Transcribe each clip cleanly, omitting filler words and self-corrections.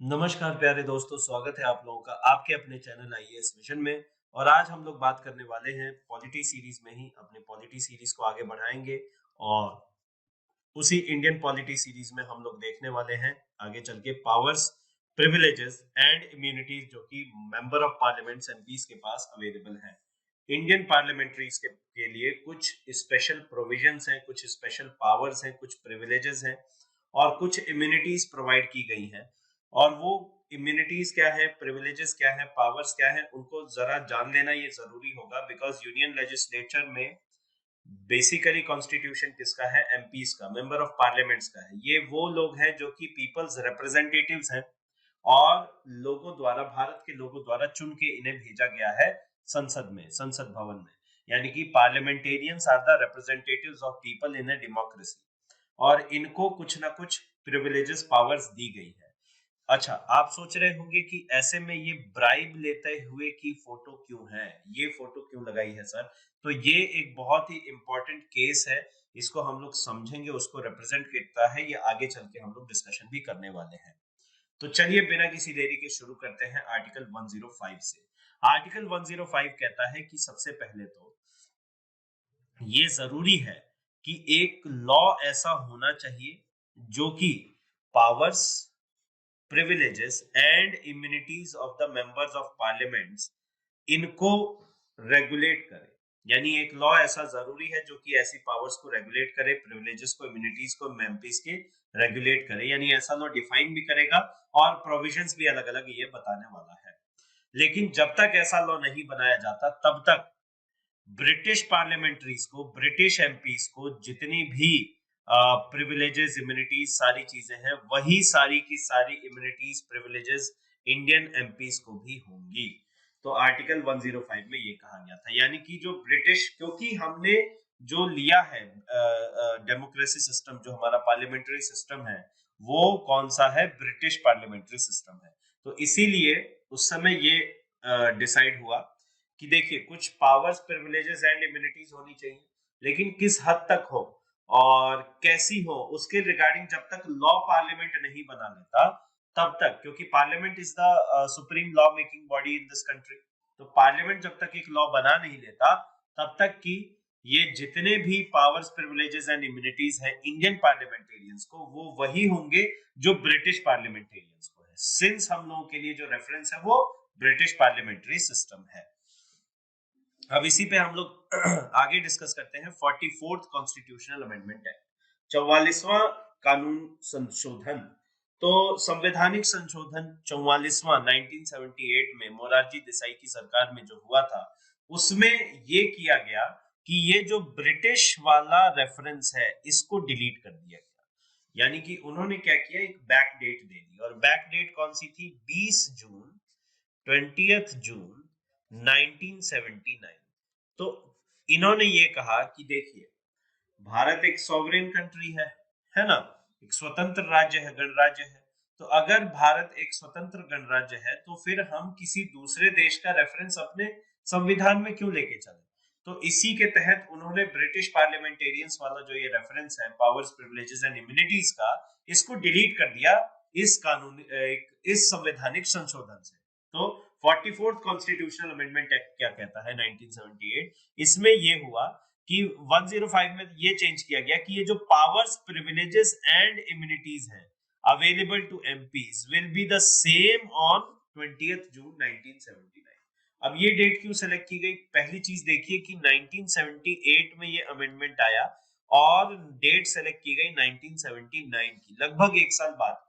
नमस्कार प्यारे दोस्तों, स्वागत है आप लोगों का आपके अपने चैनल आईएएस मिशन में। और आज हम लोग बात करने वाले हैं पॉलिटी सीरीज में ही अपने पॉलिटी सीरीज को आगे बढ़ाएंगे। और उसी इंडियन पॉलिटी सीरीज में हम लोग देखने वाले हैं आगे चल के पावर्स, प्रिविलेजेस एंड इम्यूनिटीज जो कि मेंबर ऑफ पार्लियामेंट्स एमपीज के पास अवेलेबल हैं। इंडियन पार्लियामेंट्रीज के लिए कुछ स्पेशल प्रोविजंस हैं, कुछ स्पेशल पावर्स हैं, कुछ प्रिविलेजेस हैं और कुछ इम्यूनिटीज प्रोवाइड की गई हैं। और वो इम्यूनिटीज क्या है, प्रिविलेजेस क्या है, पावर्स क्या है, उनको जरा जान लेना ये जरूरी होगा। बिकॉज यूनियन लेजिस्लेचर में बेसिकली कॉन्स्टिट्यूशन किसका है? एमपीज का, मेंबर ऑफ पार्लियामेंट्स का है। ये वो लोग हैं जो कि पीपल्स रिप्रेजेंटेटिव्स हैं और लोगों द्वारा, भारत के लोगों द्वारा चुन के इन्हें भेजा गया है संसद में, संसद भवन में। यानी कि parliamentarians are the representatives of people in a democracy. और इनको कुछ ना कुछ प्रिविलेजेस, पावर्स दी गई है। अच्छा, आप सोच रहे होंगे कि ऐसे में ये ब्राइब लेते हुए की फोटो क्यों है, ये फोटो क्यों लगाई है सर? तो ये एक बहुत ही इंपॉर्टेंट केस है। इसको हम लोग समझेंगे, उसको रिप्रेजेंट करता है ये। आगे चल के हम लोग डिस्कशन भी करने वाले हैं। तो चलिए बिना किसी देरी के शुरू करते हैं आर्टिकल 105 से। आर्टिकल 105 कहता है कि सबसे पहले तो ये जरूरी है कि एक लॉ ऐसा होना चाहिए जो कि powers, privileges and immunities of the members of parliaments इनको रेगुलेट करे। यानी एक लॉ ऐसा जरूरी है जो कि ऐसी पावर्स को रेगुलेट करे, प्रिविलेजेस को, इम्यूनिटीज को, एमपीज के रेगुलेट करे। यानी ऐसा लॉ डिफाइन भी करेगा और प्रोविजंस भी अलग अलग ये बताने वाला है। लेकिन जब तक ऐसा लॉ नहीं बनाया जाता तब तक ब्रिटिश पार्लियामेंट्रीज को, ब्रिटिश एमपीज को जितनी भी प्रिविलेजेस, इम्यूनिटीज, सारी चीजें हैं, वही सारी की सारी इम्यूनिटीज, प्रिविलेजेस इंडियन एमपीज को भी होंगी। तो आर्टिकल 105 में ये कहा गया था। यानी कि जो ब्रिटिश, क्योंकि हमने जो लिया है डेमोक्रेसी सिस्टम, जो हमारा पार्लियामेंट्री सिस्टम है, वो कौन सा है? ब्रिटिश पार्लियामेंट्री सिस्टम है। तो इसीलिए उस समय ये डिसाइड हुआ कि देखिए, कुछ पावर्स, प्रिविलेजेस एंड इम्यूनिटीज होनी चाहिए, लेकिन किस हद तक हो और कैसी हो, उसके रिगार्डिंग जब तक लॉ पार्लियामेंट नहीं बना लेता तब तक, क्योंकि parliament is the supreme law making body in this country. तो पार्लियामेंट जब तक एक लॉ बना नहीं लेता तब तक कि ये जितने भी पावर्स, प्रिविलेजेस एंड इम्यूनिटीज हैं इंडियन पार्लियामेंटेरियंस को, वो वही होंगे जो ब्रिटिश पार्लियामेंटेरियंस को है। सिंस हम लोगों के लिए जो रेफरेंस है वो ब्रिटिश पार्लियामेंट्री सिस्टम है। अब इसी पे हम लोग आगे डिस्कस करते हैं 44th कॉन्स्टिट्यूशनल अमेंडमेंट एक्ट, 44वां कानून संशोधन। तो संवैधानिक संशोधन 44वां 1978 में मोरारजी देसाई की सरकार में जो हुआ था, उसमें ये किया गया कि ये जो ब्रिटिश वाला रेफरेंस है इसको डिलीट कर दिया गया। यानी कि उन्होंने क्या किया, एक बैक डेट दे दी। और बैक डेट कौन सी थी? 20 जून, 20th जून 1979। तो इन्होंने ये कहा कि देखिए, भारत एक सॉवरेन कंट्री है ना, एक स्वतंत्र राज्य है, गणराज्य है। तो अगर भारत एक स्वतंत्र गणराज्य है तो फिर हम किसी दूसरे देश का रेफरेंस अपने संविधान में क्यों लेके चले? तो इसी के तहत उन्होंने ब्रिटिश पार्लियामेंटेरियंस वाला जो ये रेफरेंस है पावर्स, प्रिविलेजेस एंड इम्यूनिटीज का, इसको डिलीट कर दिया इस कानून, इस संवैधानिक संशोधन से। तो 44th कॉन्स्टिट्यूशनल अमेंडमेंट एक्ट क्या कहता है 1978, इसमें ये हुआ कि 105 में ये चेंज किया गया कि ये जो पावर्स, प्रिविलेजेस एंड इम्यूनिटीज हैं available to MPs will be the same on 20th June 1979। अब ये डेट क्यों सेलेक्ट की गई? पहली चीज देखिए कि 1978 में ये अमेंडमेंट आया और डेट सेलेक्ट की गई 1979 की, लगभग एक साल बाद।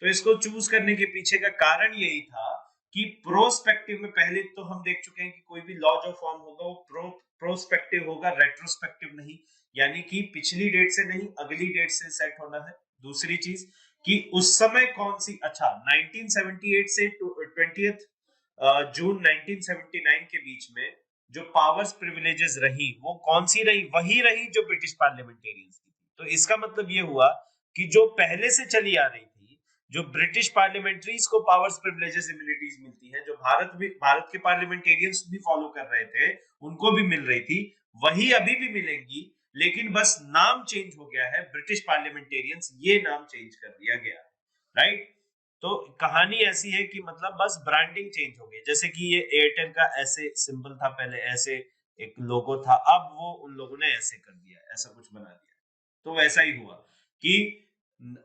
तो इसको चूज करने के पीछे का कारण यही था कि प्रोस्पेक्टिव में, पहले तो हम देख चुके हैं कि कोई भी लॉ जो फॉर्म होगा वो प्रोस्पेक्टिव होगा, रेट्रोस्पेक्टिव नहीं। यानी कि पिछली डेट से नहीं, अगली डेट से सेट होना है। दूसरी चीज कि उस समय कौन सी, अच्छा 1978 से 20th जून 1979 के बीच में जो पावर्स, प्रिविलेजेस रही वो कौन सी रही? वही रही जो ब्रिटिश पार्लियामेंटेरियंस की थी। तो इसका मतलब ये हुआ कि जो पहले से चली आ रही थी, जो ब्रिटिश पार्लियामेंट्रीज को पावर्स, प्रिविलेजेस, इम्यूनिटीज मिलती है, जो भारत के पार्लियामेंटेरियंस भी फॉलो कर रहे थे, उनको भी मिल रही थी, वही अभी भी मिलेंगी। लेकिन बस नाम चेंज हो गया है, ब्रिटिश पार्लियामेंटेरियंस ये नाम चेंज कर दिया गया, राइट? तो कहानी ऐसी है कि मतलब बस ब्रांडिंग चेंज हो गई, जैसे कि ये एयरटेल का ऐसे सिंबल था पहले, ऐसे एक लोगो था, अब वो उन लोगों ने ऐसे कर दिया, ऐसा कुछ बना दिया। तो वैसा ही हुआ कि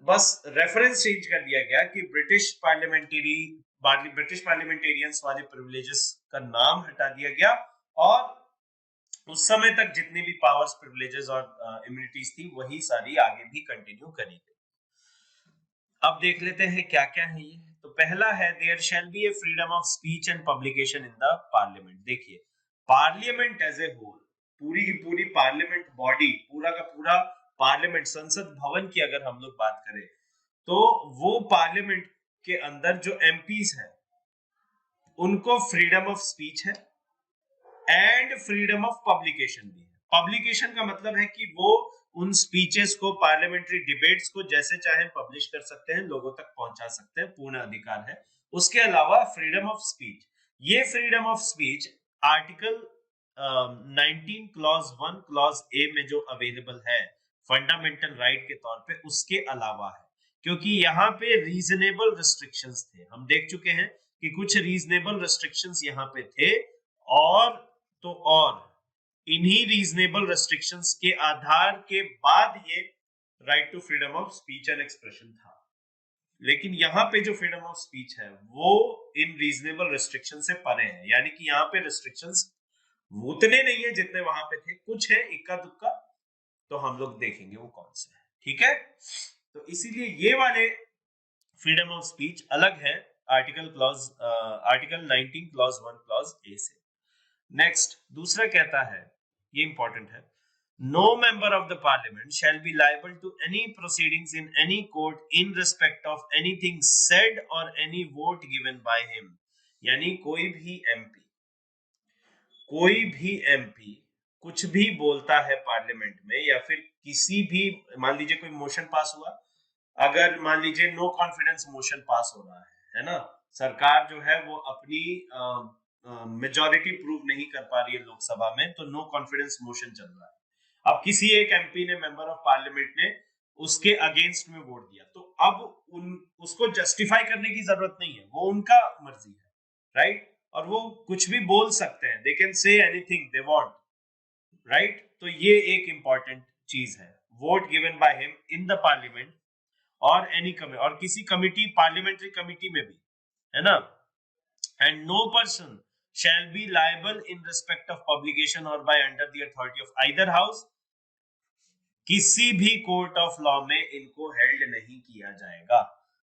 बस रेफरेंस चेंज कर दिया गया कि ब्रिटिश पार्लियामेंटेरियंस वाले प्रिविलेजेस का नाम हटा दिया गया, और उस समय तक जितनी भी पावर्स, प्रिविलेजेस और इम्यूनिटीज थी वही सारी आगे भी कंटिन्यू करी गई। अब देख लेते हैं क्या क्या है ये। तो पहला है, there shall be a freedom of speech and publication in the parliament. देखिए, पार्लियामेंट एज ए होल, पूरी की पूरी पार्लियामेंट बॉडी, पूरा का पूरा पार्लियामेंट, संसद भवन की अगर हम लोग बात करें, तो वो पार्लियामेंट के अंदर जो एमपीज हैं उनको फ्रीडम ऑफ स्पीच है एंड फ्रीडम ऑफ पब्लिकेशन भी है। पब्लिकेशन का मतलब है कि वो उन स्पीचेस को, पार्लियामेंट्री डिबेट्स को जैसे चाहे पब्लिश कर सकते हैं, लोगों तक पहुंचा सकते हैं, पूर्ण अधिकार है। उसके अलावा फ्रीडम ऑफ स्पीच, ये freedom of speech article 19 clause 1 clause A में जो अवेलेबल है फंडामेंटल राइट के तौर पे, उसके अलावा है, क्योंकि यहाँ पे रीजनेबल रिस्ट्रिक्शंस थे। हम देख चुके हैं कि कुछ रीजनेबल रिस्ट्रिक्शंस यहाँ पे थे, और तो और इन्हीं रीजनेबल रेस्ट्रिक्शंस के आधार के बाद ये right to freedom of speech and expression था। लेकिन यहाँ पे जो फ्रीडम ऑफ स्पीच है वो इन रीजनेबल रेस्ट्रिक्शन से परे है, यानी कि यहाँ पे रेस्ट्रिक्शंस उतने नहीं है जितने वहां पे थे, कुछ है इक्का दुक्का, तो हम लोग देखेंगे वो कौन से है। ठीक है, तो इसीलिए ये वाले फ्रीडम ऑफ स्पीच अलग है आर्टिकल 19 क्लॉज 1 क्लॉज ए से। नेक्स्ट दूसरा कहता है, ये इंपॉर्टेंट है, no member of the parliament shall be liable to any proceedings in any court in respect of anything said और any vote given by him. यानी कोई भी एमपी कुछ भी बोलता है पार्लियामेंट में, या फिर किसी भी, मान लीजिए कोई मोशन पास हुआ, अगर मान लीजिए नो कॉन्फिडेंस मोशन पास हो रहा है ना, सरकार जो है वो अपनी मेजॉरिटी प्रूव नहीं कर पा रही है लोकसभा में, तो नो कॉन्फिडेंस मोशन चल रहा है। अब किसी एक एमपी ने, मेंबर ऑफ पार्लियामेंट ने उसके अगेंस्ट में वोट दिया, तो अब उसको जस्टिफाई करने की जरूरत नहीं है, वो उनका मर्जी है, राइट, और वो कुछ भी बोल सकते हैं, they can say anything they want, right. तो ये एक इंपॉर्टेंट चीज है, vote given by him in the parliament और एनी कमिटी, और किसी कमिटी, पार्लियामेंट्री कमिटी में भी, है ना, and no person shall be liable in respect of publication or by under the authority of either house। किसी भी कोर्ट ऑफ लॉ में इनको हेल्ड नहीं किया जाएगा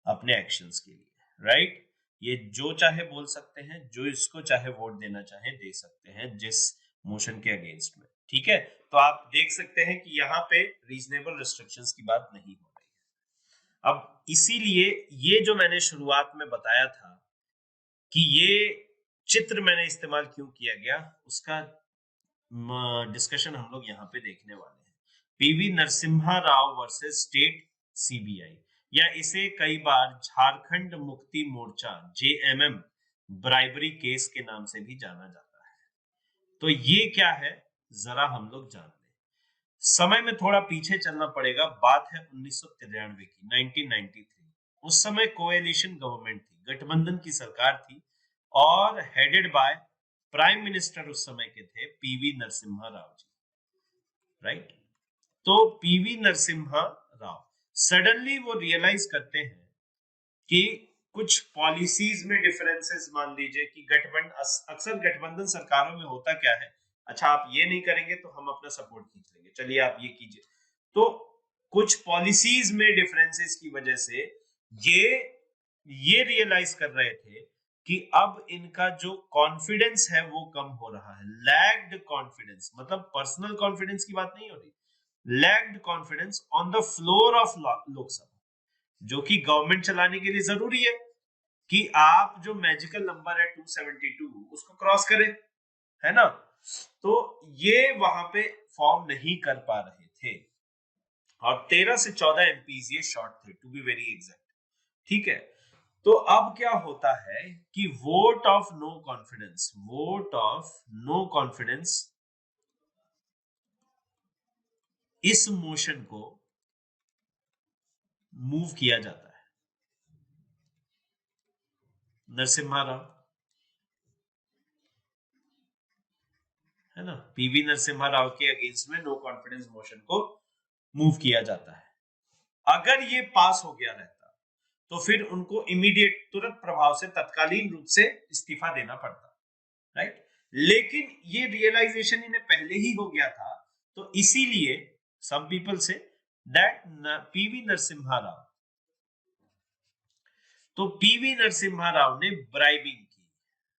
अपने एक्शंस के लिए, राइट। ये जो चाहे बोल सकते हैं, जो इसको चाहे वोट देना चाहे दे सकते हैं, जिस मोशन के अगेंस्ट में। ठीक है, तो आप देख सकते हैं कि यहाँ पे रीजनेबल रिस्ट्रिक्शंस की बात नहीं हो रही है। अब इसीलिए ये जो मैंने शुरुआत में बताया था कि ये चित्र मैंने इस्तेमाल क्यों किया गया, उसका डिस्कशन हम लोग यहाँ पे देखने वाले हैं। PV Narasimha Rao versus state CBI, या इसे कई बार Jharkhand Mukti Morcha JMM bribery case के नाम से भी जाना जाता है। तो ये क्या है, जरा हम लोग जान लें। समय में थोड़ा पीछे चलना पड़ेगा, बात है 1993 की, 1993। उस समय कोएलिशन गवर्नमेंट थी, गठबंधन की सरकार थी, और हेडेड बाय प्राइम मिनिस्टर उस समय के थे पीवी नरसिम्हा राव जी, राइट। तो पीवी नरसिम्हा राव सडनली वो रियलाइज करते हैं कि कुछ पॉलिसीज में डिफरेंसेस, मान लीजिए कि अक्सर गठबंधन सरकारों में होता क्या है, अच्छा आप ये नहीं करेंगे तो हम अपना सपोर्ट खींच लेंगे, चलिए आप ये कीजिए। तो कुछ पॉलिसीज में डिफरेंसेस की वजह से ये रियलाइज कर रहे थे कि अब इनका जो कॉन्फिडेंस है वो कम हो रहा है। लैग्ड कॉन्फिडेंस, मतलब पर्सनल कॉन्फिडेंस की बात नहीं हो रही, lagged confidence on the floor of Lok Sabha, जो कि गवर्नमेंट चलाने के लिए जरूरी है कि आप जो मैजिकल नंबर है 272 उसको क्रॉस करें, है ना। तो ये वहां पे फॉर्म नहीं कर पा रहे थे, और 13 से 14 एमपीज ये शॉर्ट थे, टू बी वेरी एग्जैक्ट। ठीक है, तो अब क्या होता है कि वोट ऑफ नो कॉन्फिडेंस इस मोशन को मूव किया जाता है। नरसिम्हा राव, है ना, पीवी नरसिम्हा राव के अगेंस्ट में नो कॉन्फिडेंस मोशन को मूव किया जाता है। अगर ये पास हो गया रहता तो फिर उनको इमीडिएट तुरंत प्रभाव से तत्कालीन रूप से इस्तीफा देना पड़ता, राइट। लेकिन ये रियलाइजेशन इन्हें पहले ही हो गया था, तो इसीलिए some people say that PV Narasimha Rao, तो पीवी नरसिम्हा राव ने ब्राइबिंग की,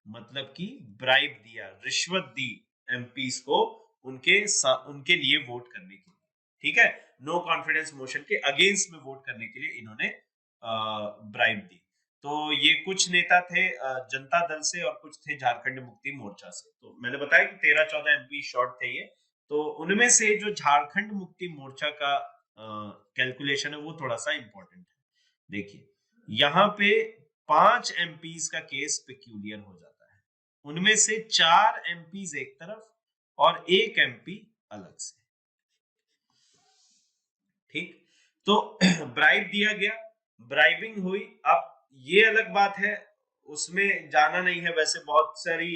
मतलब कि ब्राइब दिया, रिश्वत दी एमपीस को उनके लिए वोट करने के लिए, ठीक है, नो कॉन्फिडेंस मोशन के अगेंस्ट में वोट करने के लिए इन्होंने ब्राइब दी। तो ये कुछ नेता थे जनता दल से और कुछ थे झारखंड मुक्ति मोर्चा से। तो मैंने बताया कि 13-14 एमपी शॉर्ट थे ये। तो उनमें से जो झारखंड मुक्ति मोर्चा का कैलकुलेशन है वो थोड़ा सा इंपॉर्टेंट है। देखिए यहाँ पे 5 एमपीज का केस पेक्यूलियर हो जाता है, उनमें से 4 एमपीज एक तरफ और 1 एमपी अलग से, ठीक। तो ब्राइब दिया गया, ब्राइबिंग हुई। अब ये अलग बात है, उसमें जाना नहीं है, वैसे बहुत सारी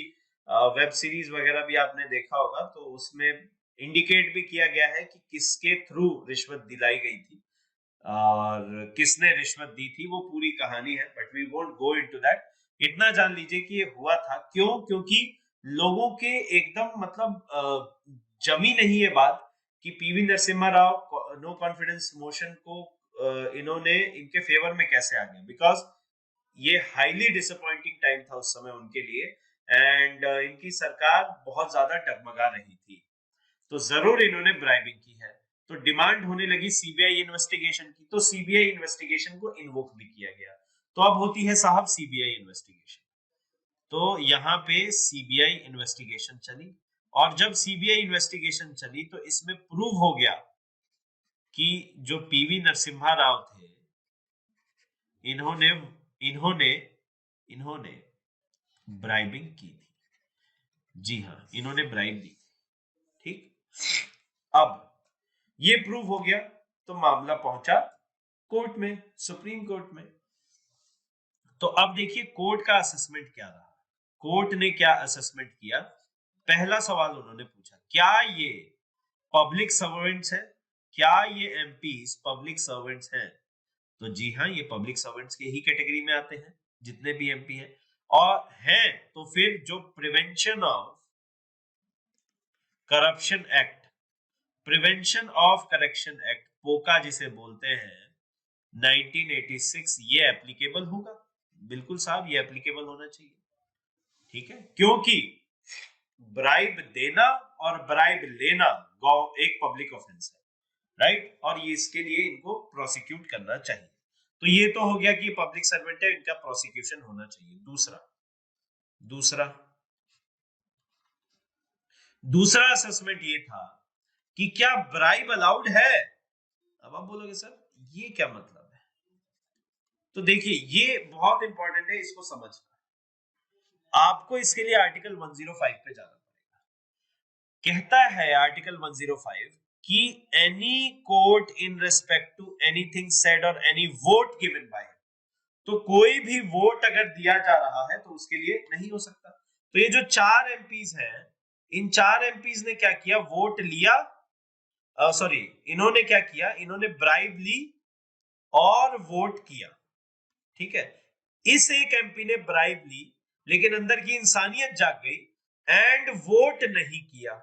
वेब सीरीज वगैरह भी आपने देखा होगा, तो उसमें इंडिकेट भी किया गया है कि किसके थ्रू रिश्वत दिलाई गई थी और किसने रिश्वत दी थी, वो पूरी कहानी है, but we won't go into that. इतना जान लीजिए कि ये हुआ था क्यों, क्योंकि लोगों के एकदम मतलब जमी नहीं है बात कि PV Narasimha Rao no confidence motion को इन्होंने इनके फेवर में कैसे आ गया, बिकॉज ये हाईली डिसअपॉइंटिंग टाइम था उस समय उनके लिए, एंड इनकी सरकार बहुत ज्यादा डगमगा रही थी, तो जरूर इन्होंने ब्राइबिंग की है। तो डिमांड होने लगी सीबीआई इन्वेस्टिगेशन की, तो सीबीआई इन्वेस्टिगेशन को इन्वोक भी किया गया। तो अब होती है साहब सीबीआई इन्वेस्टिगेशन। तो यहाँ पे सीबीआई इन्वेस्टिगेशन चली, और जब सीबीआई इन्वेस्टिगेशन चली तो इसमें प्रूव हो गया कि जो पीवी नरसिम्हा राव थे, इन्होंने इन्होंने इन्होंने ब्राइबिंग की थी। जी हाँ, इन्होंने ब्राइब दी, ठीक। अब ये प्रूव हो गया तो मामला पहुंचा कोर्ट में, सुप्रीम कोर्ट में। तो अब देखिए कोर्ट का असेसमेंट क्या रहा, कोर्ट ने क्या असेसमेंट किया। पहला सवाल उन्होंने पूछा, क्या ये पब्लिक सर्वेंट्स हैं, क्या ये एमपीस पब्लिक सर्वेंट्स हैं? तो जी हाँ, ये पब्लिक सर्वेंट्स के ही कैटेगरी में आते हैं जितने भी एमपी हैं, और हैं तो फिर जो prevention of corruption act, prevention of correction act, पोका जिसे बोलते हैं, 1986, ये एप्लीकेबल होगा। बिल्कुल साहब, ये एप्लीकेबल होना चाहिए, ठीक है, क्योंकि ब्राइब देना और ब्राइब लेना एक पब्लिक ऑफेंस है, राइट, और ये इसके लिए इनको प्रोसिक्यूट करना चाहिए। तो ये तो हो गया कि पब्लिक सर्वेंट है, इनका प्रोसिक्यूशन होना चाहिए। दूसरा दूसरा दूसरा असेसमेंट ये था कि क्या ब्राइब अलाउड है। अब आप बोलोगे सर ये क्या मतलब है, तो देखिए ये बहुत इंपॉर्टेंट है, इसको समझना। आपको इसके लिए आर्टिकल 105 पे जाना पड़ेगा। कहता है आर्टिकल 105 कि any court in respect to anything said और एनी वोट गिवन बाय, तो कोई भी वोट अगर दिया जा रहा है तो उसके लिए नहीं हो सकता। तो ये जो 4 एमपीज हैं, इन 4 एमपीज ने क्या किया, वोट लिया, सॉरी, इन्होंने क्या किया, इन्होंने ब्राइब ली और वोट किया, ठीक है। इस एक एमपी ने ब्राइब ली लेकिन अंदर की इंसानियत जाग गई एंड वोट नहीं किया।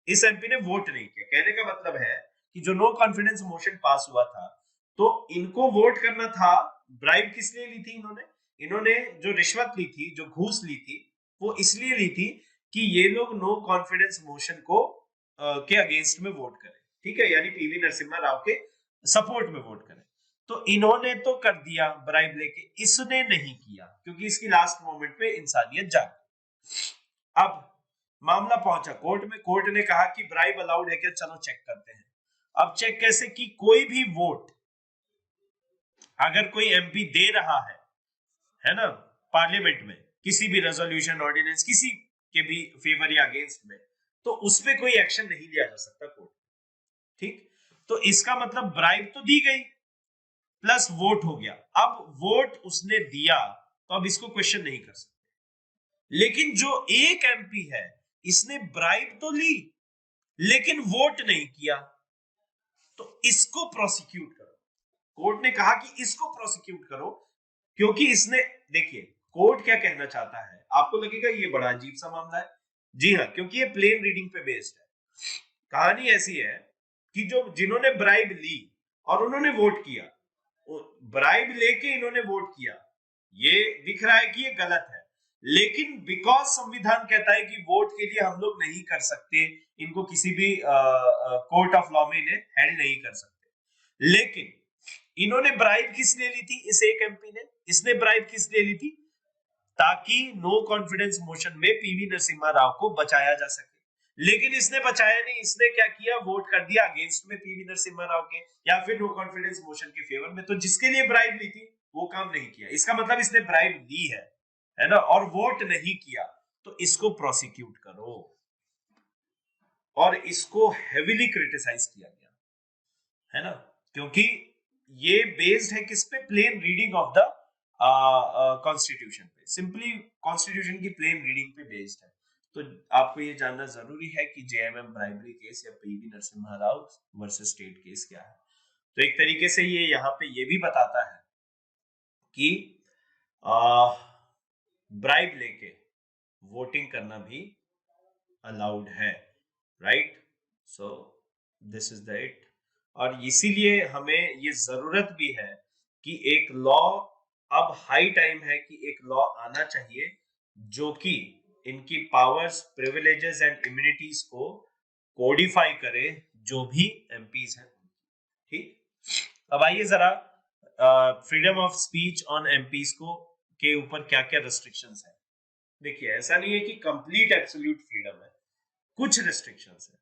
इस एमपी ने वोट नहीं किया, कहने का मतलब है कि जो नो कॉन्फिडेंस मोशन पास हुआ था तो इनको वोट करना था। ब्राइब किस लिए ली थी इन्होंने, इन्होंने जो रिश्वत ली थी, जो घूस ली थी, वो इसलिए ली थी कि ये लोग नो कॉन्फिडेंस मोशन को के अगेंस्ट में वोट करें, ठीक है, यानी पीवी नरसिम्हा राव के सपोर्ट में वोट करें। तो इन्होंने तो कर दिया ब्राइब लेके, इसने नहीं किया क्योंकि इसकी लास्ट मोमेंट पे इंसानियत जाग। अब मामला पहुंचा कोर्ट में, कोर्ट ने कहा कि ब्राइब अलाउड है क्या, चलो चेक करते हैं। अब चेक कैसे, कि कोई भी वोट अगर कोई एमपी दे रहा है ना, पार्लियामेंट में किसी भी रेजोल्यूशन ऑर्डिनेंस किसी के भी फेवर या अगेंस्ट में, तो उस पर कोई एक्शन नहीं लिया जा सकता कोर्ट, ठीक। तो इसका मतलब ब्राइब तो दी गई प्लस वोट हो गया। अब वोट उसने दिया तो अब इसको क्वेश्चन नहीं कर सकते। लेकिन जो एक एमपी है, इसने ब्राइब तो ली लेकिन वोट नहीं किया, तो इसको प्रोसिक्यूट करो। कोर्ट ने कहा कि इसको प्रोसिक्यूट करो, क्योंकि इसने, देखिए कोर्ट क्या कहना चाहता है, आपको लगेगा ये बड़ा अजीब सा मामला है। जी हाँ, क्योंकि ये प्लेन रीडिंग पे बेस्ड है। कहानी ऐसी है कि जो जिन्होंने ब्राइब ली और उन्होंने वोट किया, ब्राइब लेके इन्होंने वोट किया, ये दिख रहा है कि ये गलत है, लेकिन बिकॉज संविधान कहता है कि वोट के लिए हम लोग नहीं कर सकते, इनको किसी भी कोर्ट ऑफ लॉ में इन्हें हेल्ड नहीं कर सकते। लेकिन इन्होंने ब्राइब किस लिए ली थी, इस एक एमपी ने, इसने ब्राइब किस लिए ली थी, ताकि नो कॉन्फिडेंस मोशन में पीवी नरसिम्हा राव को बचाया जा सके। लेकिन इसने बचाया नहीं, इसने क्या किया, वोट कर दिया अगेंस्ट में पीवी नरसिम्हा राव के, या फिर नो कॉन्फिडेंस मोशन के फेवर में। तो जिसके लिए ब्राइब ली थी वो काम नहीं किया, इसका मतलब इसने ब्राइब ली है ना, और वोट नहीं किया, तो इसको प्रोसिक्यूट करो। और इसको हेविली क्रिटिसाइज किया गया, है ना, क्योंकि ये बेस्ड है किस पे, plain reading of the constitution पे, सिंपली कॉन्स्टिट्यूशन की प्लेन रीडिंग पे बेस्ड है। तो आपको ये जानना जरूरी है कि जेएमएम ब्राइबरी केस या PV Narasimha Rao versus state case क्या है। तो एक तरीके से ये यहाँ पे ये भी बताता है कि ब्राइब लेके वोटिंग करना भी अलाउड है, right. So this is the it. और इसीलिए हमें ये जरूरत भी है कि एक लॉ, अब हाई टाइम है कि एक लॉ आना चाहिए जो कि इनकी पावर्स, प्रिविलेजेस एंड इम्यूनिटीज को कोडिफाई करे, जो भी एमपीज हैं। ठीक, अब आइए जरा freedom of speech on MPs को के ऊपर क्या क्या रेस्ट्रिक्शंस है। देखिए ऐसा नहीं है कि कंप्लीट एब्सोल्यूट फ्रीडम है, कुछ रेस्ट्रिक्शंस है,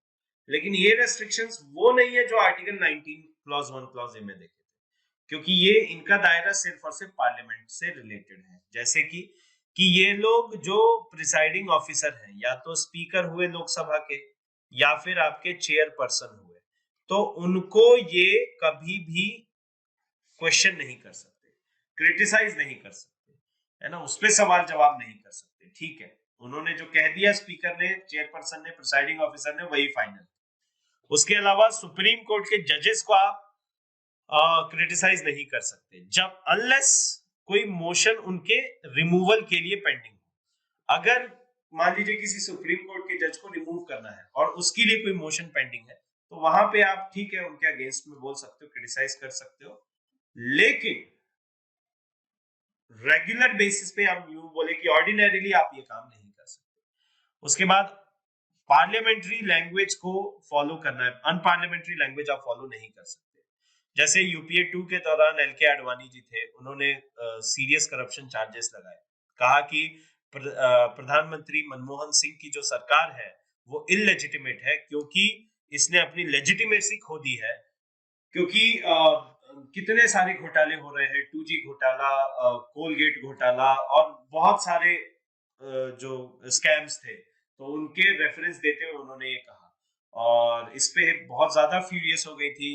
लेकिन ये रेस्ट्रिक्शंस वो नहीं है जो आर्टिकल 19 क्लॉज 1 क्लॉज ए में देखे थे, क्योंकि ये इनका दायरा सिर्फ और सिर्फ पार्लियामेंट से रिलेटेड है। जैसे कि ये लोग जो प्रिसाइडिंग ऑफिसर हैं, या तो स्पीकर हुए लोकसभा के, या फिर आपके चेयरपर्सन हुए, तो उनको ये कभी भी क्वेश्चन नहीं कर सकते, क्रिटिसाइज नहीं कर सकते, है ना, उस पर सवाल जवाब नहीं कर सकते। ठीक है, उन्होंने जो कह दिया स्पीकर ने, चेयरपर्सन ने, प्रिसाइडिंग ऑफिसर ने, वही फाइनल। उसके अलावा सुप्रीम कोर्ट के जजेस को आप क्रिटिसाइज नहीं कर सकते, जब अनलेस कोई मोशन उनके रिमूवल के लिए पेंडिंग हो। अगर मान लीजिए किसी सुप्रीम कोर्ट के जज को रिमूव करना है और उसके लिए कोई मोशन पेंडिंग है, तो वहां पे आप ठीक है उनके अगेंस्ट में बोल सकते हो, क्रिटिसाइज कर सकते हो, लेकिन रेगुलर बेसिस पे हम यूं बोले कि ऑर्डिनरीली आप ये काम नहीं कर सकते। उसके बाद पार्लियामेंट्री लैंग्वेज को फॉलो करना है, अनपार्लियामेंट्री लैंग्वेज आप फॉलो नहीं कर सकते। जैसे यूपीए 2 के दौरान एलके आडवाणी जी थे, उन्होंने सीरियस करप्शन चार्जेस लगाए, कहा कि प्रधानमंत्री मनमोहन सिंह की जो सरकार है वो इलेजिटिमेट है, क्योंकि इसने अपनी लेजिटिमेसी खो दी है, क्योंकि कितने सारे घोटाले हो रहे हैं, 2G घोटाला, कोलगेट घोटाला, और बहुत सारे जो स्कैम्स थे, तो उनके रेफरेंस देते हुए उन्होंने ये कहा, और इस पे बहुत ज्यादा फ्यूरियस हो गई थी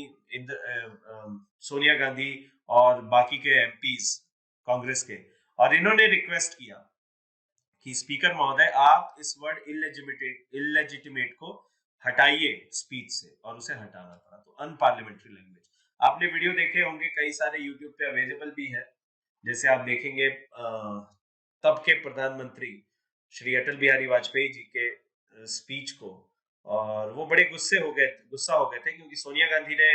सोनिया गांधी और बाकी के एमपीज कांग्रेस के, और इन्होंने रिक्वेस्ट किया कि स्पीकर महोदय आप इस वर्ड इलेजिटिमेट को हटाइए स्पीच से, और उसे हटाना पड़ा। तो अनपार्लियामेंट्री लैंग्वेज, आपने वीडियो देखे होंगे, कई सारे यूट्यूब पे अवेलेबल भी है, जैसे आप देखेंगे तब के प्रधानमंत्री श्री अटल बिहारी वाजपेयी जी के स्पीच को, और वो बड़े गुस्सा हो गए थे, क्योंकि सोनिया गांधी ने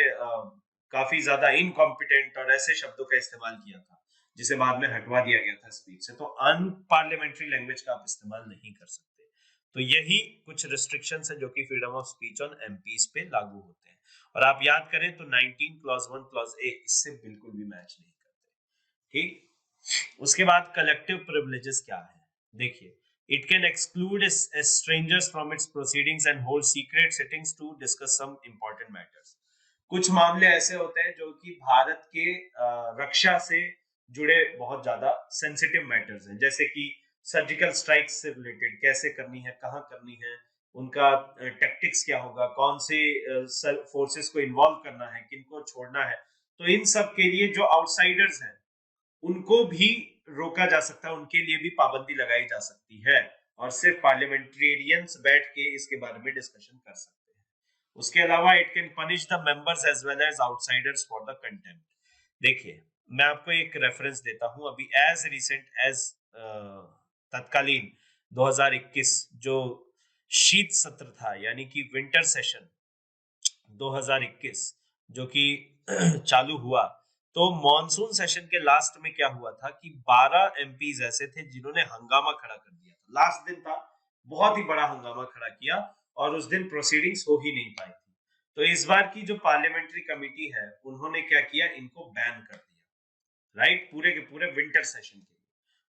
काफी ज्यादा इनकॉम्पिटेंट और ऐसे शब्दों का इस्तेमाल किया था, जिसे बाद में हटवा दिया गया था स्पीच से। तो अनपार्लियामेंट्री लैंग्वेज का आप इस्तेमाल नहीं कर सकते। तो यही कुछ रिस्ट्रिक्शंस है जो कि freedom of speech on MPs पे लागू होते हैं, और आप याद करें तो 19 क्लॉज 1 क्लॉज ए इससे बिल्कुल भी मैच नहीं करते। ठीक, उसके बाद कलेक्टिव प्रिविलेजेस क्या है, देखिए, it can exclude strangers from its proceedings and hold secret sittings to discuss some important matters। कुछ मामले ऐसे होते हैं जो कि भारत के रक्षा से जुड़े बहुत ज्यादा सेंसिटिव मैटर्स हैं, जैसे कि सर्जिकल स्ट्राइक्स से रिलेटेड कैसे करनी है, कहाँ करनी है, उनका टैक्टिक्स क्या होगा, कौन से फोर्सेस को इन्वॉल्व करना है, किनको छोड़ना है। तो इन सब के लिए जो आउटसाइडर्स हैं उनको भी रोका जा सकता है, उनके लिए भी पाबंदी लगाई जा सकती है और सिर्फ पार्लियामेंटेरियंस बैठ के इसके बारे में डिस्कशन कर सकते हैं। उसके अलावा it can punish the members as well as outsiders for the contempt. देखिए मैं आपको एक रेफरेंस देता हूं, अभी एज रिसेंट एज तत्कालीन 2021 जो शीत सत्र था यानी कि विंटर सेशन 2021 जो कि चालू हुआ, तो मॉनसून सेशन के लास्ट में क्या हुआ था कि 12 एमपीज ऐसे थे जिन्होंने हंगामा खड़ा कर दिया था। लास्ट दिन था, बहुत ही बड़ा हंगामा खड़ा किया और उस दिन प्रोसीडिंग्स हो ही नहीं पाई थी। तो इस बार की जो पार्लियामेंट्री कमेटी है उन्होंने क्या किया, इनको बैन कर दिया, राइट, पूरे के पूरे विंटर सेशन के लिए।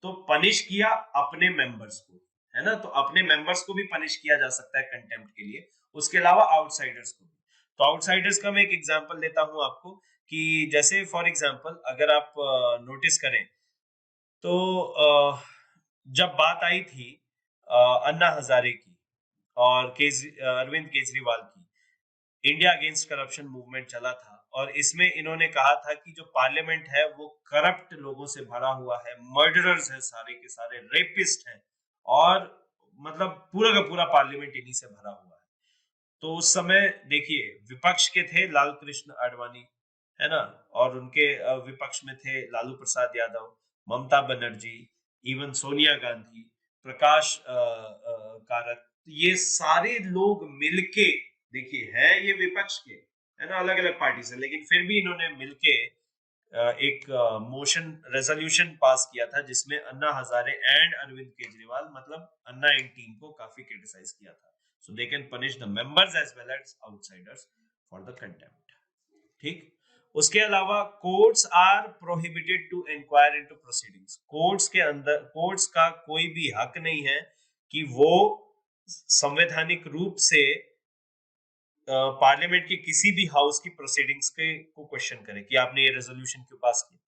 तो पनिश किया अपने मेंबर्स को, है ना, तो अपने मेंबर्स को भी पनिश किया जा सकता है कंटेम्प्ट के लिए, उसके अलावा आउटसाइडर्स को भी। तो आउटसाइडर्स का मैं एक एग्जांपल देता हूं आपको कि जैसे फॉर एग्जांपल अगर आप नोटिस करें तो जब बात आई थी अन्ना हजारे की और अरविंद केजरीवाल की, इंडिया अगेंस्ट करप्शन मूवमेंट चला था और इसमें इन्होंने कहा था कि जो पार्लियामेंट है वो करप्ट लोगों से भरा हुआ है, मर्डरर्स है, सारे के सारे रेपिस्ट हैं और मतलब पूरा का पूरा पार्लियामेंट इन्हीं से भरा हुआ है। तो उस समय देखिए विपक्ष के थे लाल कृष्ण आडवाणी, है ना, और उनके विपक्ष में थे लालू प्रसाद यादव, ममता बनर्जी, इवन सोनिया गांधी, प्रकाश कारत, ये सारे लोग मिलके, देखिए है ये विपक्ष के, है ना, अलग अलग पार्टी से, लेकिन फिर भी इन्होंने मिलके एक मोशन रेजोल्यूशन पास किया था जिसमें अन्ना हजारे एंड अरविंद केजरीवाल मतलब अन्ना एंड टीम को काफी क्रिटिसाइज किया था। So they can punish the members as well as outsiders for the contempt. ठीक, उसके अलावा courts are prohibited to inquire into proceedings. Courts के अंदर, कोर्ट्स का कोई भी हक नहीं है कि वो संवैधानिक रूप से पार्लियामेंट के किसी भी हाउस की प्रोसीडिंग्स के को क्वेश्चन करे कि आपने ये रेजोल्यूशन क्यों पास किया,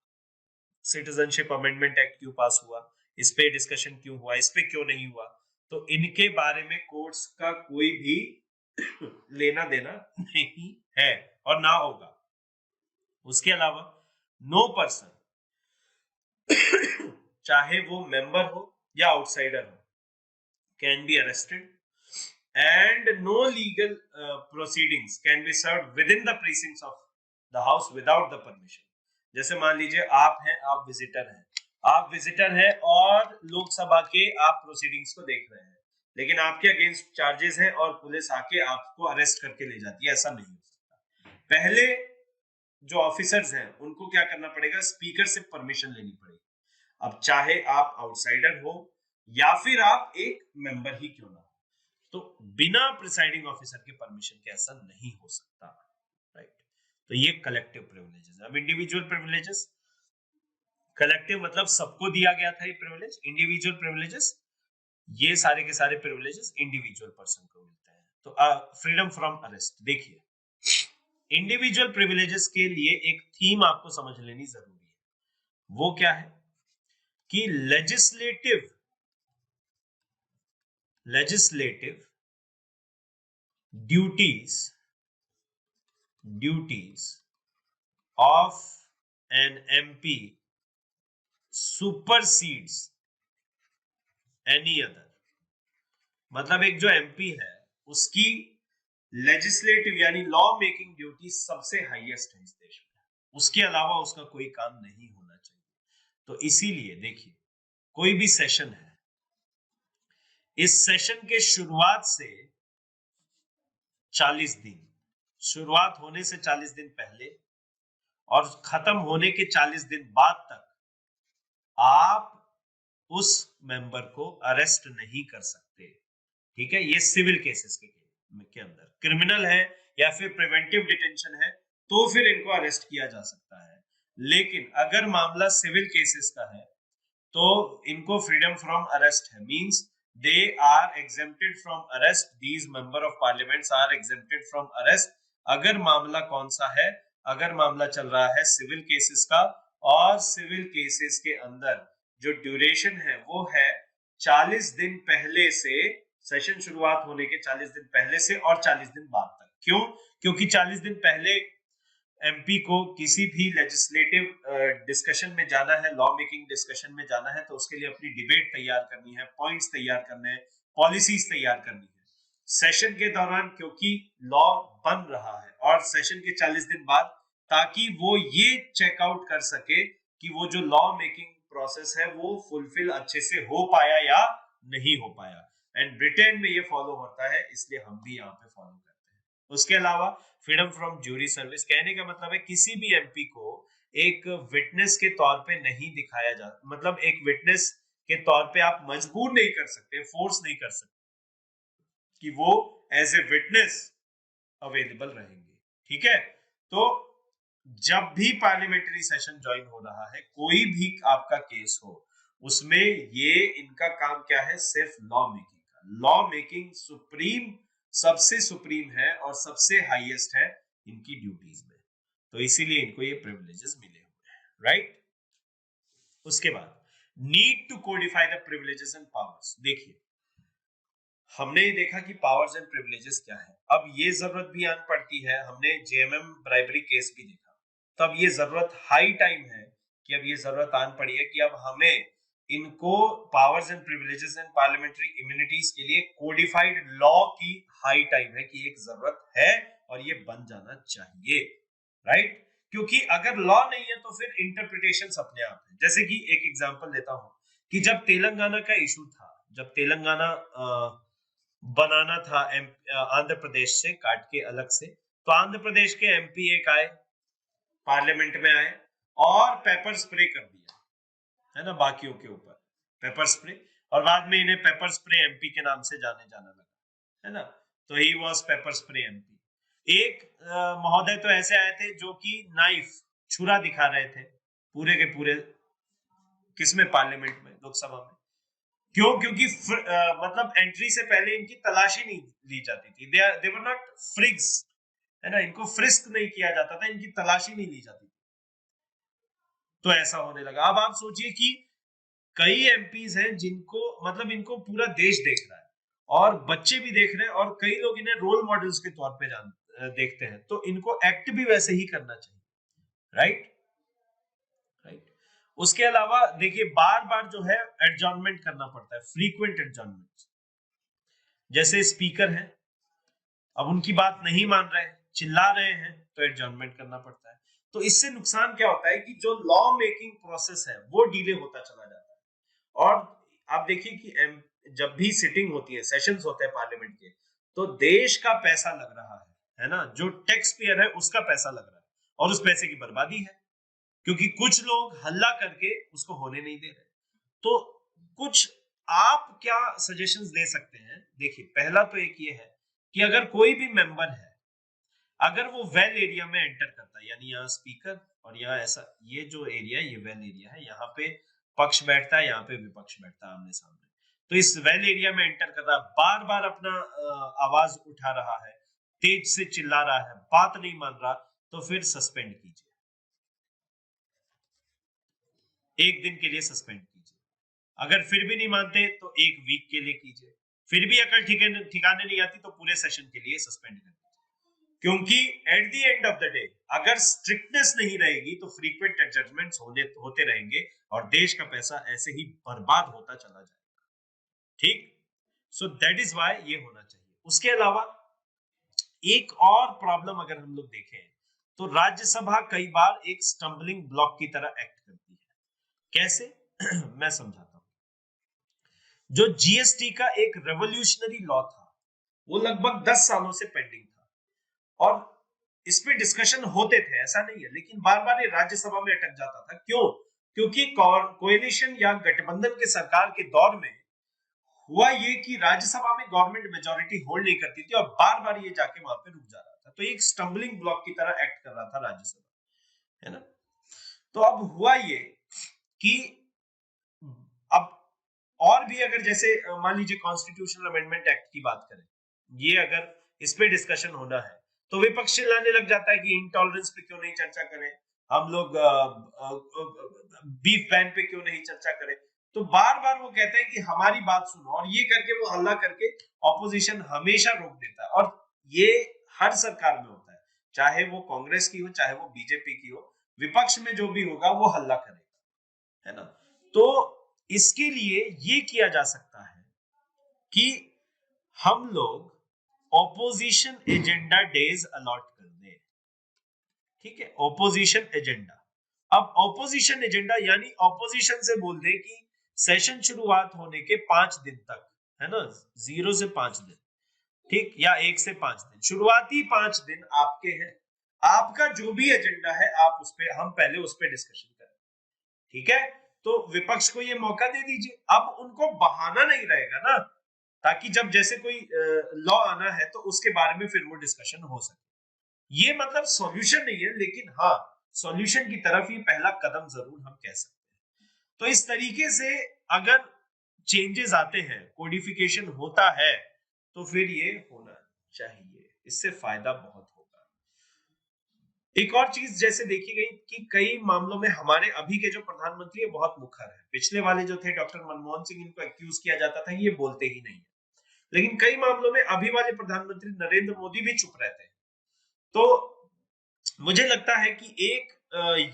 सिटीजनशिप अमेंडमेंट एक्ट क्यों पास हुआ, इस पे डिस्कशन क्यों हुआ, इस पे क्यों नहीं हुआ। तो इनके बारे में कोर्ट्स का कोई भी लेना देना नहीं है और ना होगा। उसके अलावा नो पर्सन चाहे वो मेंबर हो या आउटसाइडर हो can be arrested and no legal proceedings can be served within the precincts of the house without the permission। जैसे मान लीजिए आप हैं, आप विजिटर हैं और लोकसभा के आप प्रोसीडिंग्स को देख रहे हैं, लेकिन आपके अगेंस्ट चार्जेस हैं और पुलिस आके आपको अरेस्ट करके ले जाती है, ऐसा नहीं हो सकता। पहले जो ऑफिसर्स हैं उनको क्या करना पड़ेगा, स्पीकर से परमिशन लेनी पड़ेगी। अब चाहे आप आउटसाइडर हो या फिर आप एक मेंबर ही क्यों ना, तो बिना प्रिसाइडिंग ऑफिसर के परमिशन के ऐसा नहीं हो सकता, राइट। तो ये कलेक्टिव प्रिविलेजेस। अब इंडिविजुअल प्रिविलेजेस, कलेक्टिव मतलब सबको दिया गया था ये प्रिविलेज, इंडिविजुअल प्रिविलेजेस ये सारे के सारे प्रिविलेजेस इंडिविजुअल पर्सन को मिलते हैं। तो फ्रीडम फ्रॉम अरेस्ट, देखिए इंडिविजुअल प्रिविलेजेस के लिए एक थीम आपको समझ लेनी जरूरी है, वो क्या है कि legislative duties of an MP supersedes any other। मतलब एक जो एमपी है उसकी लेजिस्लेटिव यानी लॉ मेकिंग ड्यूटी सबसे हाईएस्ट है इस देश में, उसके अलावा उसका कोई काम नहीं होना चाहिए। तो इसीलिए देखिए कोई भी सेशन है, इस सेशन के शुरुआत से 40 दिन, शुरुआत होने से 40 दिन पहले और खत्म होने के 40 दिन बाद तक आप उस मेंबर को अरेस्ट नहीं कर सकते। ठीक है, ये सिविल केसेस के अंदर। क्रिमिनल है या फिर प्रिवेंटिव डिटेंशन है तो फिर इनको अरेस्ट किया जा सकता है, लेकिन अगर मामला सिविल केसेस का है तो इनको फ्रीडम फ्रॉम अरेस्ट है, means they are exempted from arrest, these member of parliaments are exempted from arrest। अगर मामला कौन सा है, अगर मामला चल रहा है सिविल केसेस का और सिविल केसेस के अंदर जो ड्यूरेशन है वो है 40 दिन पहले से, सेशन शुरुआत होने के 40 दिन पहले से और 40 दिन बाद तक। क्यों? क्योंकि 40 दिन पहले एमपी को किसी भी लेजिस्लेटिव डिस्कशन में जाना है, लॉ मेकिंग डिस्कशन में जाना है, तो उसके लिए अपनी डिबेट तैयार करनी है, पॉइंट्स तैयार करने हैं, पॉलिसीज तैयार करनी है। सेशन के दौरान क्योंकि लॉ बन रहा है और सेशन के 40 दिन बाद, ताकि वो ये चेकआउट कर सके कि वो जो लॉ मेकिंग प्रोसेस है वो फुलफिल अच्छे से हो पाया या नहीं हो पाया। एंड ब्रिटेन में ये फॉलो होता है, इसलिए हम भी यहाँ पे फॉलो करते हैं। उसके अलावा फ्रीडम फ्रॉम ज्यूरी सर्विस, कहने का मतलब है किसी भी एमपी को एक विटनेस के तौर पे नहीं दिखाया जा, मतलब एक विटनेस के तौर पे आप मजबूर नहीं कर सकते, फोर्स नहीं कर सकते कि वो एज ए विटनेस अवेलेबल रहेंगे। ठीक है, तो जब भी पार्लियामेंट्री सेशन ज्वाइन हो रहा है, कोई भी आपका केस हो, उसमें ये इनका काम क्या है, सिर्फ लॉ मेकिंग का। लॉ मेकिंग सुप्रीम, सबसे सुप्रीम है और सबसे हाईएस्ट है इनकी ड्यूटीज में, तो इसीलिए इनको ये प्रिविलेजेस मिले हुए हैं, राइट। उसके बाद need to codify the privileges and powers. देखिए, हमने ये देखा कि पावर्स एंड प्रिविलेजेस क्या है। अब ये जरूरत भी आन पड़ती है, हमने जेएमएम ब्राइबरी केस भी देखा, तब ये जरूरत हाई टाइम है कि अब ये जरूरत आन पड़ी है कि अब हमें इनको powers and privileges and parliamentary immunities के लिए कोडिफाइड लॉ की हाई टाइम है कि एक जरूरत है और ये बन जाना चाहिए, राइट। क्योंकि अगर लॉ नहीं है तो फिर इंटरप्रिटेशंस अपने आप है। जैसे कि एक एग्जांपल लेता हूं कि जब तेलंगाना का इशू था, जब तेलंगाना बनाना था आंध्र प्रदेश से काट के अलग से, तो आंध्र प्रदेश के एमपी एक आए, पार्लियामेंट में आए और पेपर स्प्रे कर दिया, है ना, बाकियों के ऊपर पेपर स्प्रे, और बाद में इन्हें पेपर स्प्रे एमपी के नाम से जाने जाना लगा, है ना। तो he was paper spray MP. एक महोदय तो ऐसे आए थे जो कि नाइफ, छुरा दिखा रहे थे पूरे के पूरे, किसमें, पार्लियामेंट में, लोकसभा में। क्यों? क्योंकि मतलब एंट्री से पहले इनकी तलाशी नहीं ली जाती थी, दे वर नॉट फ्रिग्स, है ना, इनको फ्रिस्क नहीं किया जाता था, इनकी तलाशी नहीं ली जाती थी। तो ऐसा होने लगा। अब आप सोचिए कि कई एमपीज हैं जिनको, मतलब इनको पूरा देश देख रहा है और बच्चे भी देख रहे हैं और कई लोग इन्हें रोल मॉडल्स के तौर पे देखते हैं, तो इनको एक्ट भी वैसे ही करना चाहिए, राइट, राइट। उसके अलावा देखिए, बार बार जो है एडजॉर्नमेंट करना पड़ता है, फ्रीक्वेंट एडजॉर्नमेंट। जैसे स्पीकर हैं, अब उनकी बात नहीं मान रहे, चिल्ला रहे हैं, तो एडजॉर्नमेंट करना पड़ता है। तो इससे नुकसान क्या होता है कि जो लॉ मेकिंग प्रोसेस है वो डिले होता चला जाता है। और आप देखिए कि जब भी सिटिंग होती है, सेशंस होते हैं पार्लियामेंट के, तो देश का पैसा लग रहा है ना, जो टैक्स पेयर है उसका पैसा लग रहा है, और उस पैसे की बर्बादी है, क्योंकि कुछ लोग हल्ला करके उसको होने नहीं दे रहे। तो कुछ आप क्या सजेशंस दे सकते हैं? देखिए, पहला तो एक ये है कि अगर कोई भी मेंबर है, अगर वो वेल एरिया में एंटर करता है, यानी यहाँ स्पीकर और यहाँ ऐसा, ये जो एरिया है ये वेल एरिया है, यहाँ पे पक्ष बैठता है, यहाँ पे विपक्ष बैठता है आमने सामने, तो इस वेल एरिया में एंटर कर रहा है, बार बार अपना आवाज उठा रहा है, तेज से चिल्ला रहा है, बात नहीं मान रहा, तो फिर सस्पेंड कीजिए, एक दिन के लिए सस्पेंड कीजिए। अगर फिर भी नहीं मानते तो एक वीक के लिए कीजिए, फिर भी अकल ठिकाने नहीं आती तो पूरे सेशन के लिए सस्पेंड कर दीजिए। क्योंकि at the end of the day अगर स्ट्रिक्टनेस नहीं रहेगी तो फ्रीक्वेंट एडजस्टमेंट्स होते रहेंगे और देश का पैसा ऐसे ही बर्बाद होता चला जाएगा, ठीक। सो दैट इज व्हाई ये होना चाहिए। उसके अलावा एक और प्रॉब्लम अगर हम लोग देखें, तो राज्यसभा कई बार एक स्टम्बलिंग ब्लॉक की तरह एक्ट करती है। कैसे? मैं समझाता हूं। जो जीएसटी का एक रेवोल्यूशनरी लॉ था, वो लगभग 10 सालों से पेंडिंग था और इस पे डिस्कशन होते थे, ऐसा नहीं है, लेकिन बार बार ये राज्यसभा में अटक जाता था। क्यों? क्योंकि कोएलिशन या गठबंधन के सरकार के दौर में हुआ ये कि राज्यसभा में गवर्नमेंट मेजोरिटी होल्ड नहीं करती थी और बार बार ये जाके वहां पे रुक जा रहा था, तो एक स्टम्बलिंग ब्लॉक की तरह एक्ट कर रहा था राज्यसभा, है ना। तो अब हुआ ये कि अब और भी अगर जैसे मान लीजिए कॉन्स्टिट्यूशनल अमेंडमेंट एक्ट की बात करें, ये अगर इस पे डिस्कशन होना है तो विपक्ष लाने लग जाता है कि इंटॉलरेंस पे क्यों नहीं चर्चा करें, हम लोग बीफ बैन पे क्यों नहीं चर्चा करें। तो बार बार वो कहते हैं कि हमारी बात सुनो, और ये करके वो हल्ला करके ऑपोजिशन हमेशा रोक देता है, और ये हर सरकार में होता है। चाहे वो कांग्रेस की हो चाहे वो बीजेपी की हो, विपक्ष में जो भी होगा वो हल्ला करेगा, है ना। तो इसके लिए ये किया जा सकता है कि हम लोग ऑपोजिशन एजेंडा डेज अलॉट कर दें, ठीक है, ऑपोजिशन एजेंडा। अब ऑपोजिशन एजेंडा यानी ऑपोजिशन से बोल दें कि सेशन शुरुआत होने के 5 दिन तक, है ना, 0 से 5 दिन, ठीक, या 1 से 5 दिन, शुरुआती 5 दिन आपके हैं, आपका जो भी एजेंडा है आप उस पे, हम पहले उस पे डिस्कशन करें, ठीक है। तो विपक्ष को ये मौका दे दीजिए, अब उनको बहाना नहीं रहेगा ना, ताकि जब जैसे कोई लॉ आना है तो उसके बारे में फिर वो डिस्कशन हो सके। ये मतलब सॉल्यूशन नहीं है, लेकिन हाँ सॉल्यूशन की तरफ ये पहला कदम जरूर हम कह सकते हैं। तो इस तरीके से अगर चेंजेस आते हैं, कोडिफिकेशन होता है, तो फिर ये होना चाहिए, इससे फायदा बहुत होगा। एक और चीज जैसे देखी गई कि कई मामलों में हमारे अभी के जो प्रधानमंत्री है बहुत मुखर है, पिछले वाले जो थे डॉक्टर मनमोहन सिंह, इनको एक्यूज किया जाता था ये बोलते ही नहीं है, लेकिन कई मामलों में अभी वाले प्रधानमंत्री नरेंद्र मोदी भी चुप रहते हैं। तो मुझे लगता है कि एक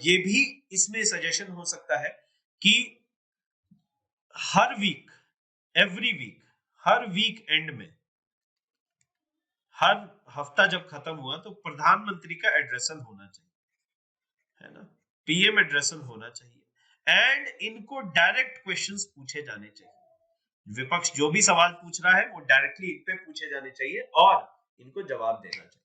ये भी इसमें सजेशन हो सकता है कि हर वीक, एवरी वीक, हर वीक एंड में, हर हफ्ता जब खत्म हुआ तो प्रधानमंत्री का एड्रेसल होना चाहिए, है ना, पीएम एड्रेसल होना चाहिए, एंड इनको डायरेक्ट क्वेश्चंस पूछे जाने चाहिए। विपक्ष जो भी सवाल पूछ रहा है वो डायरेक्टली इन पे पूछे जाने चाहिए और इनको जवाब देना चाहिए।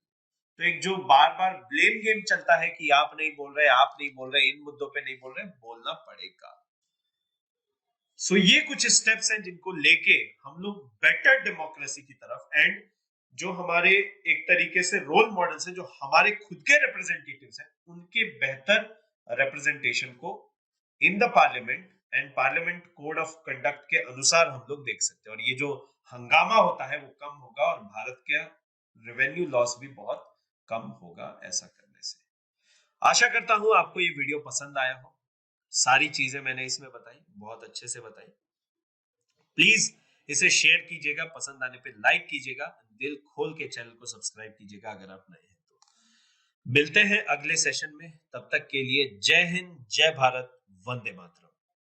तो एक जो बार बार ब्लेम गेम चलता है कि आप नहीं बोल रहे, आप नहीं बोल रहे, इन मुद्दों पे नहीं बोल रहे, बोलना पड़ेगा। सो ये कुछ स्टेप्स हैं जिनको लेके हम लोग बेटर डेमोक्रेसी की तरफ, एंड जो हमारे एक तरीके से रोल मॉडल्स हैं, जो हमारे खुद के रिप्रेजेंटेटिव्स हैं, उनके बेहतर रिप्रेजेंटेशन को इन the parliament and parliament code of conduct के अनुसार हम लोग देख सकते हैं, और ये जो हंगामा होता है वो कम होगा और भारत के रेवेन्यू लॉस भी बहुत कम होगा ऐसा करने से। आशा करता हूं आपको ये वीडियो पसंद आया हो, सारी चीजें मैंने इसमें बताई, बहुत अच्छे से बताई। प्लीज इसे शेयर कीजिएगा, पसंद आने पे लाइक कीजिएगा, दिल खोल के चैनल को सब्सक्राइब कीजिएगा अगर आप नए हैं तो। मिलते हैं अगले सेशन में, तब तक के लिए जय हिंद, जय भारत, वंदे मातरम।